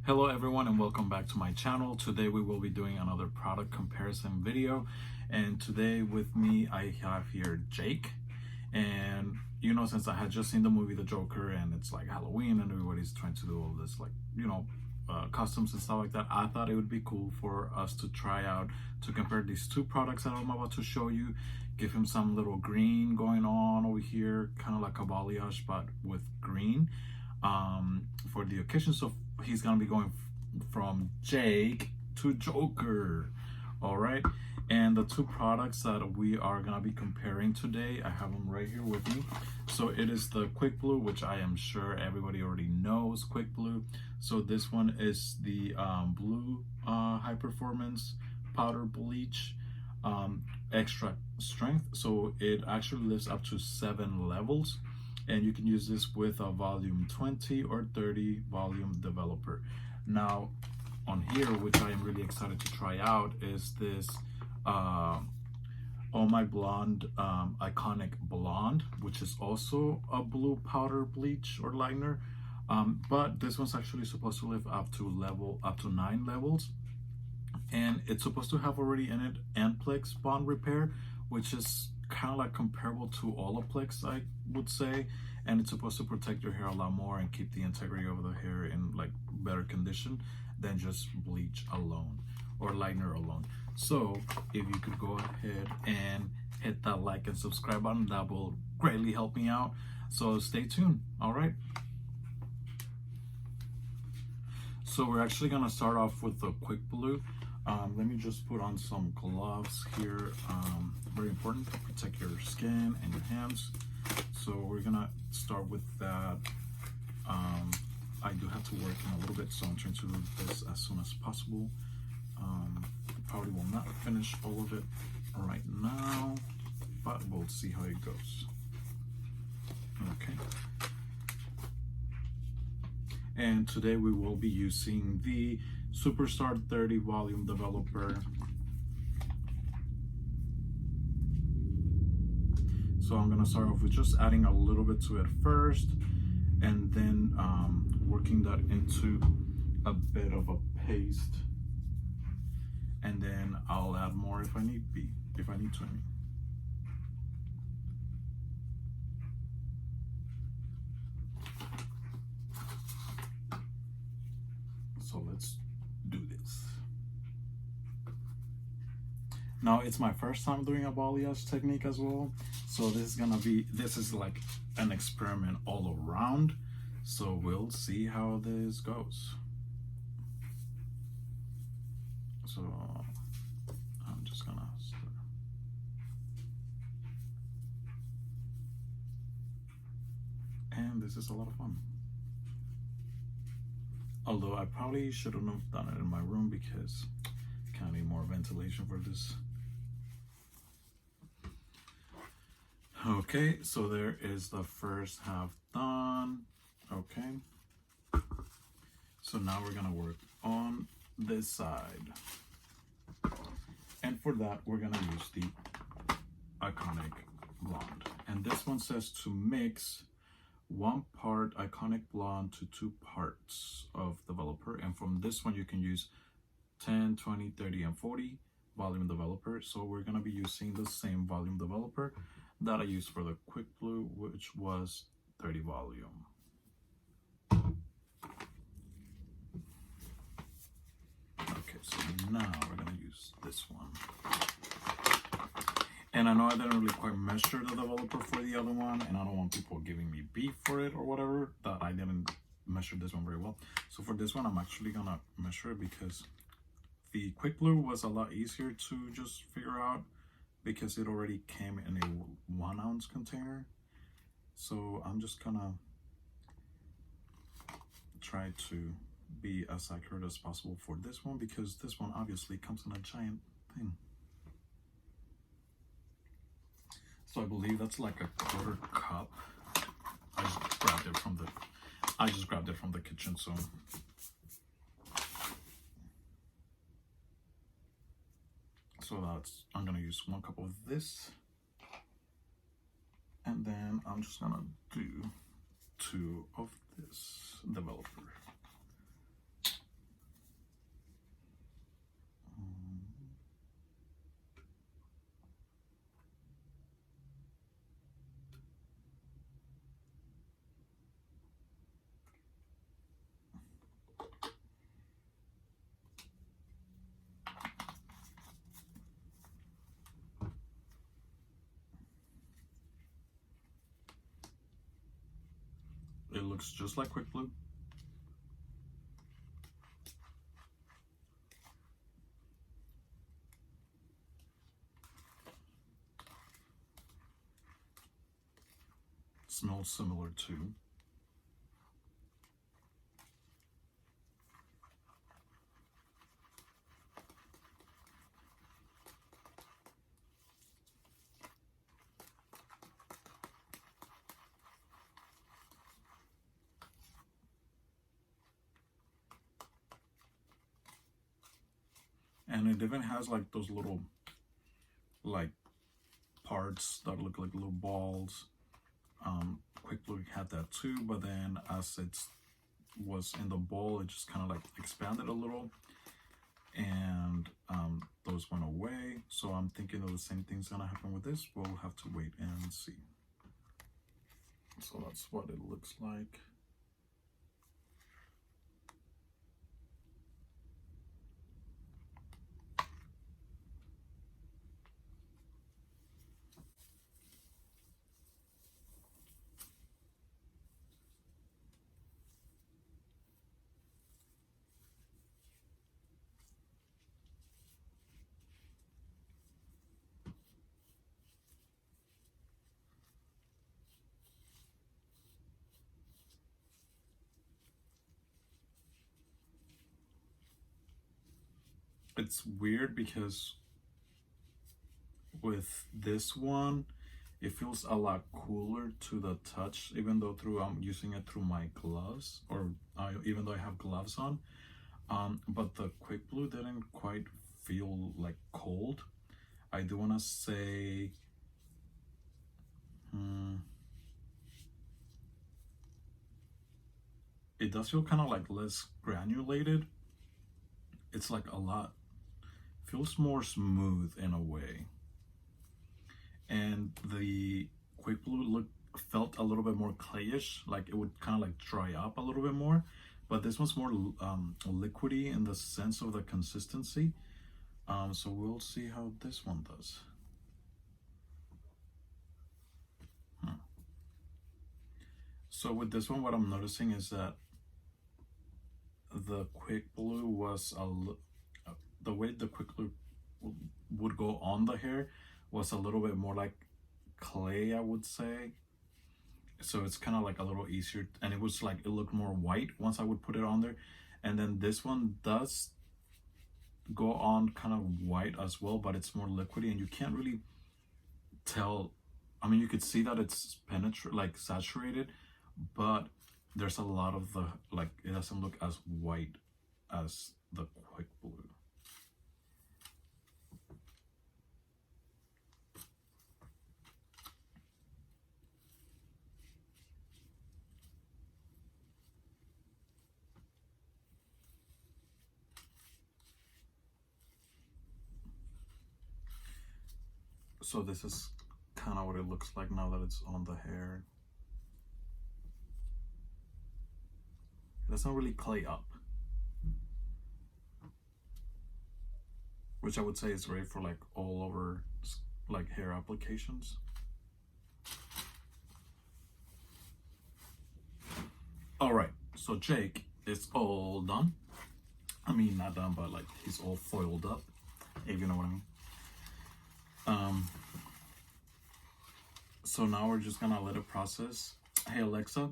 Hello everyone and welcome back to my channel. Today we will be doing another product comparison video, and today with me I have here Jake. And since I had just seen the movie The Joker and it's like Halloween and everybody's trying to do all this customs and stuff like that, I thought it would be cool for us to try out to compare these two products that I'm about to show you. Give him some little green going on over here, kind of like a balayage but with green for the occasion. So he's gonna be going from Jake to Joker. All right, and the two products that we are gonna be comparing today, I have them right here with me. So it is the Quick Blue, which I am sure everybody already knows Quick Blue. So this one is the blue high performance powder bleach, extra strength, so it actually lives up to 7 levels, and you can use this with a volume 20 or 30 volume developer. Now on here, which I am really excited to try out, is this Oh My Blonde Iconic Blonde, which is also a blue powder bleach or lightener, but this one's actually supposed to live up to 9 levels, and it's supposed to have already in it Anplex bond repair, which is kind of like comparable to Olaplex, I would say, and it's supposed to protect your hair a lot more and keep the integrity of the hair in like better condition than just bleach alone or lightener alone. So if you could go ahead and hit that like and subscribe button, that will greatly help me out. So stay tuned. All right, so we're actually gonna start off with the Quick Blue. Let me just put on some gloves here. Very important to protect your skin and your hands. So we're gonna start with that. I do have to work in a little bit, so I'm trying to do this as soon as possible. I probably will not finish all of it right now, but we'll see how it goes. Okay. And today we will be using the Superstar 30 volume developer. So I'm gonna start off with just adding a little bit to it first, and then working that into a bit of a paste, and then I'll add more if I need to. So let's do this. Now it's my first time doing a balayage technique as well, so this is like an experiment all around, so we'll see how this goes. So I'm just gonna start. And this is a lot of fun, although I probably shouldn't have done it in my room because I kind of need more ventilation for this. Okay, so there is the first half done. Okay, so now we're gonna work on this side, and for that we're gonna use the Iconic Blonde, and this one says to mix 1 part Iconic Blonde to 2 parts of developer, and from this one you can use 10, 20, 30, and 40 volume developer. So we're gonna be using the same volume developer that I used for the Quick Blue, which was 30 volume. Okay, so now we're gonna use this one. And I know I didn't really quite measure the developer for the other one, and I don't want people giving me beef for it or whatever, that I didn't measure this one very well. So for this one, I'm actually gonna measure it because the Quick Blue was a lot easier to just figure out because it already came in a 1 ounce container. So I'm just gonna try to be as accurate as possible for this one, because this one obviously comes in a giant thing. So I believe that's like a 1/4 cup. I just grabbed it from the kitchen. So I'm gonna use 1 cup of this, and then I'm just gonna do 2 of this developer. It looks just like Quick Blue. Smells similar too. And it even has like those little like parts that look like little balls. Quick Blue had that too, but then as it was in the bowl, it just kind of like expanded a little, and those went away. So I'm thinking that the same thing's gonna happen with this. We'll have to wait and see. So that's what it looks like. It's weird because with this one, it feels a lot cooler to the touch, even though I'm using it through my gloves, or even though I have gloves on. But the Quick Blue didn't quite feel like cold. I do want to say, it does feel kind of like less granulated. It's like a lot, feels more smooth in a way. And the Quick Blue felt a little bit more clayish, like it would kind of like dry up a little bit more. But this one's more liquidy in the sense of the consistency. So we'll see how this one does. So with this one, what I'm noticing is that the Quick Blue was the way the Quick Blue would go on the hair was a little bit more like clay, I would say. So it's kind of like a little easier, and it was like it looked more white once I would put it on there. And then this one does go on kind of white as well, but it's more liquidy, and you can't really tell. I mean, you could see that it's like saturated, but there's a lot of the, like, it doesn't look as white as the Quick Blue. So this is kind of what it looks like now that it's on the hair. It doesn't really clay up, which I would say is great for like all over like hair applications. All right, so Jake is all done. I mean, not done, but like he's all foiled up, if you know what I mean. So now we're just gonna let it process. Hey Alexa,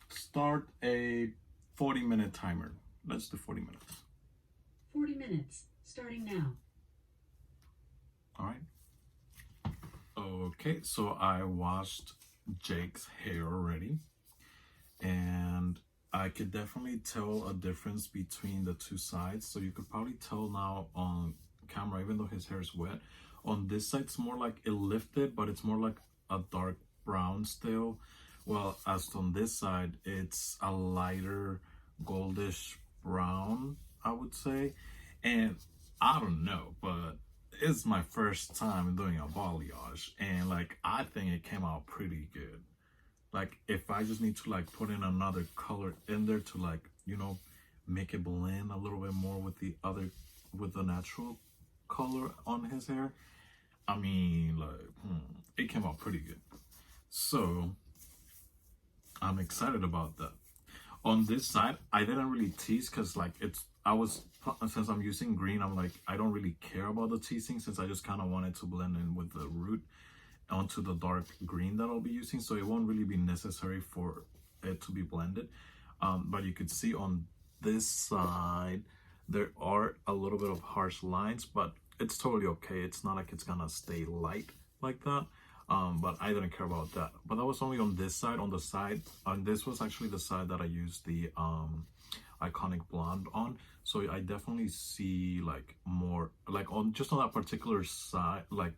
start a 40-minute timer. Let's do 40 minutes. 40 minutes, starting now. All right. Okay, so I washed Jake's hair already, and I could definitely tell a difference between the two sides. So you could probably tell now on camera, even though his hair is wet. On this side, it's more like it lifted, but it's more like a dark brown still. Well, as on this side, it's a lighter goldish brown, I would say. And I don't know, but it's my first time doing a balayage, and like I think it came out pretty good. Like if I just need to like put in another color in there to like, you know, make it blend a little bit more with the natural color on his hair, I mean, like, it came out pretty good. So I'm excited about that. On this side, I didn't really tease because like since I'm using green, I'm like I don't really care about the teasing since I just kind of wanted to blend in with the root onto the dark green that I'll be using, so it won't really be necessary for it to be blended. But you could see on this side there are a little bit of harsh lines, but it's totally okay. It's not like it's gonna stay light like that. But I didn't care about that. But that was only on this side. On the side, and this was actually the side that I used the iconic blonde on. So I definitely see like more like on just on that particular side, like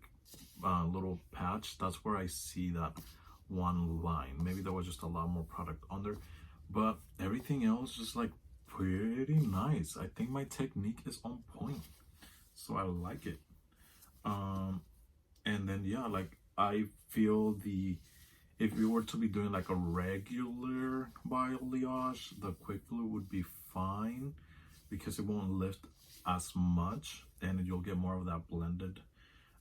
little patch. That's where I see that one line. Maybe there was just a lot more product on there, but everything else just like pretty nice. I think my technique is on point, so I like it. And then yeah, like I feel the if we were to be doing like a regular balayage, the quick blue would be fine because it won't lift as much and you'll get more of that blended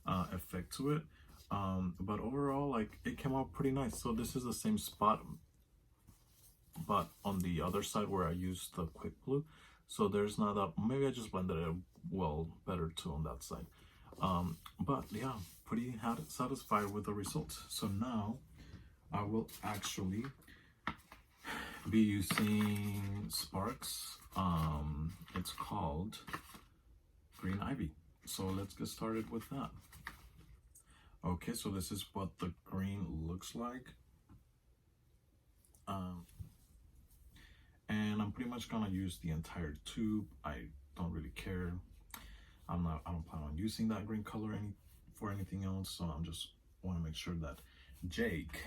effect to it. But overall, like it came out pretty nice. So this is the same spot, but on the other side where I used the quick blue. So there's not that, maybe I just blended it well better too on that side. But yeah, pretty satisfied with the results. So now I will actually be using Sparks. It's called Green Ivy. So let's get started with that. Okay, so this is what the green looks like. And I'm pretty much gonna use the entire tube. I don't really care. I don't plan on using that green color for anything else, so I'm just want to make sure that Jake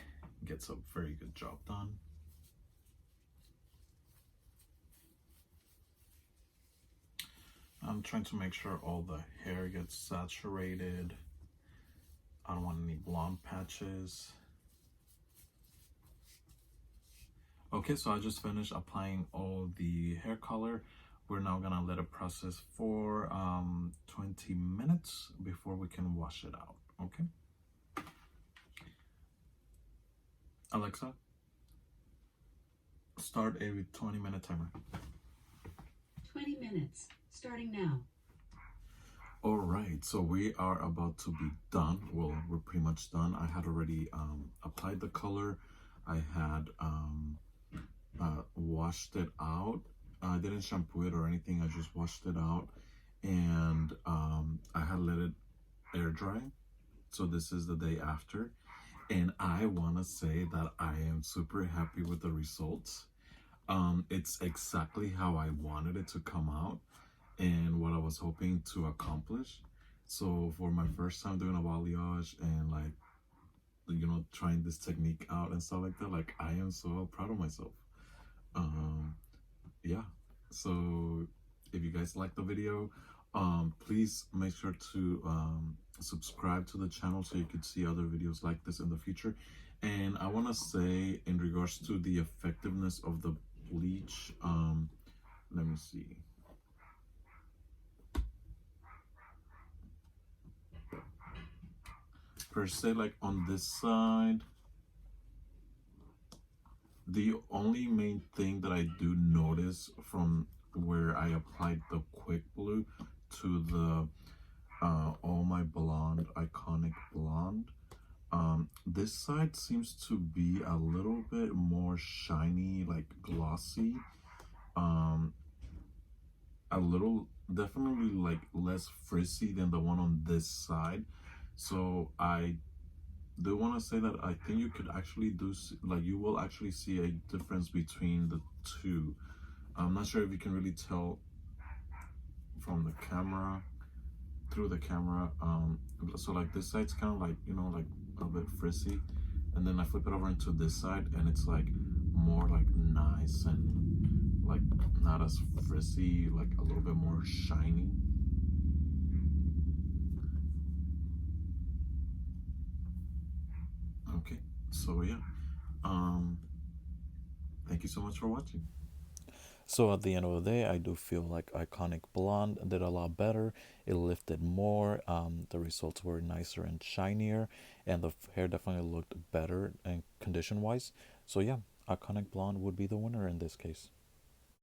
gets a very good job done. I'm trying to make sure all the hair gets saturated. I don't want any blonde patches. Okay, so I just finished applying all the hair color. We're now gonna let it process for 20 minutes before we can wash it out, okay? Alexa, start a 20-minute timer. 20 minutes, starting now. All right, so we are about to be done. Well, we're pretty much done. I had already applied the color. I had washed it out. I didn't shampoo it or anything. I just washed it out, and I had let it air dry. So this is the day after, and I want to say that I am super happy with the results. It's exactly how I wanted it to come out and what I was hoping to accomplish. So for my first time doing a balayage and like, you know, trying this technique out and stuff like that, like I am so proud of myself. Yeah, so if you guys like the video, please make sure to subscribe to the channel so you could see other videos like this in the future. And I want to say in regards to the effectiveness of the bleach, let me see. Per se, like on this side, the only main thing that I do notice from where I applied the quick blue to the All My Blonde Iconic Blonde, this side seems to be a little bit more shiny, like glossy, a little definitely like less frizzy than the one on this side. So I do want to say that I think you could actually like you will actually see a difference between the two. I'm not sure if you can really tell from the camera, through the camera. So like this side's kind of like, you know, like a bit frizzy, and then I flip it over into this side and it's like more like nice and like not as frizzy, like a little bit more shiny. Okay, so yeah, thank you so much for watching. So at the end of the day, I do feel like Iconic Blonde did a lot better. It lifted more. The results were nicer and shinier, and the hair definitely looked better and condition-wise. So yeah, Iconic Blonde would be the winner in this case.